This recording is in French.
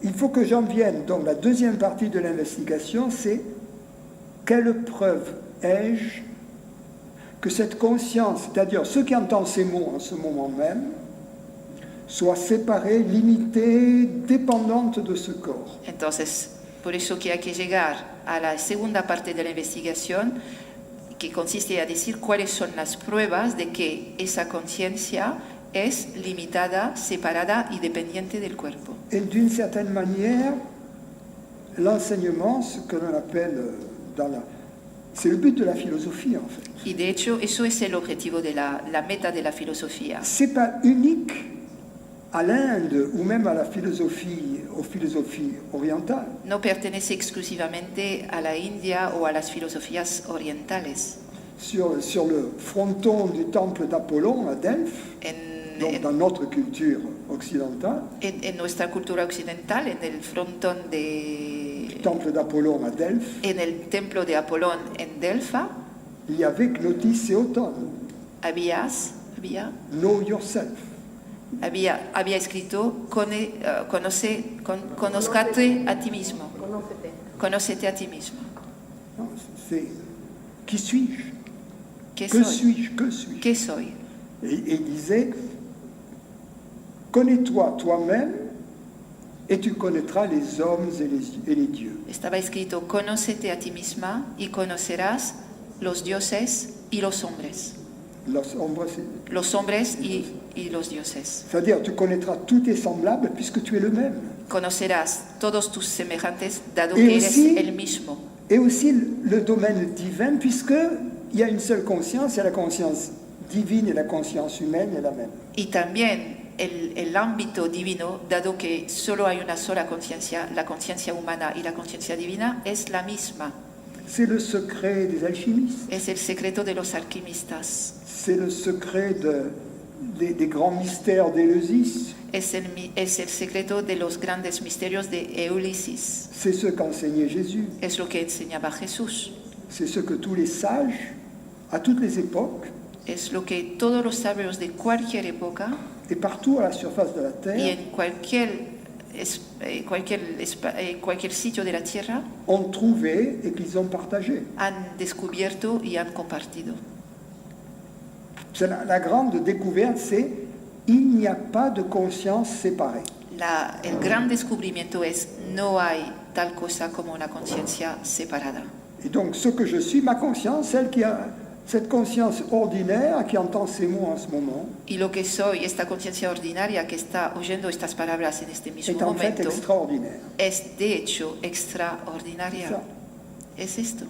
il faut que j'en vienne. Donc la deuxième partie de l'investigation, c'est quelle preuve ai-je que cette conscience, c'est-à-dire ceux qui entendent ces mots en ce moment même, soit séparée, limitée, dépendante de ce corps. Entonces, por eso que hay que llegar a la segunda parte de la investigación, que consiste a decir cuáles son las pruebas de que esa conciencia es limitada, separada y dependiente del cuerpo. Et d'une certaine manière, l'enseignement, ce que l'on appelle c'est le but de la philosophie en fait. Y de hecho, eso es el objetivo de la meta de la filosofía. C'est pas unique à l'Inde ou même à la philosophie, aux philosophies orientales. No pertenece exclusivamente a la India o a las filosofías orientales. Sur le fronton du temple d'Apollon à Delphes, donc dans notre culture occidentale, en nuestra cultura occidental, en el frontón du temple d'Apollon à Delphes, en el templo de Apolón en Delfa, il y avait Gnotis Theoton, había Know Yourself. había escrito conózcate a ti mismo. Conócete a ti mismo. Non, c'est qui suis-je? ¿Qué Que soy? suis-je? Que suis-je? ¿Qué soy? Et il disait, connais-toi toi-même et tu connaîtras les hommes et les dieux. Estaba escrito, conócete a ti misma y conocerás los dioses y los hombres. Los Los hombres y los dioses. C'est-à-dire, tu connaîtras tous tes semblables puisque tu es le même. Conocerás todos tus semejantes, dado Y que eres aussi- el mismo. Et aussi le domaine divin, puisqu'il y a une seule conscience, et la conscience divine et la conscience humaine est la même. Y también el ámbito divino, dado que solo hay una sola conciencia, la conciencia humana y la conciencia divina es la misma. C'est le secret des alchimistes, Es el secreto de los alquimistas. c'est le secret des grands mystères d'Éleusis, Es el secreto de los grandes misterios de Eulisis. c'est ce qu'enseignait Jésus, Es lo que enseñaba Jesús. c'est ce que tous les sages, à toutes les époques, Es lo que todos los sabios de cualquier época et partout à la surface de la y terre, en cualquier sitio de la tierra ont trouvé et qu'ils ont partagé. han descubierto y han compartido. C'est la grande découverte, c'est il n'y a pas de conscience séparée. El gran descubrimiento es no hay tal cosa como la conciencia separada. Et donc, ce que je suis, ma conscience, celle qui a cette conscience ordinaire qui entend ces mots en ce moment, Y lo que soy, esta conciencia ordinaria que está oyendo estas palabras en este mismo est en fait momento, extraordinaire. es de hecho extraordinaria. Ça. Es esto.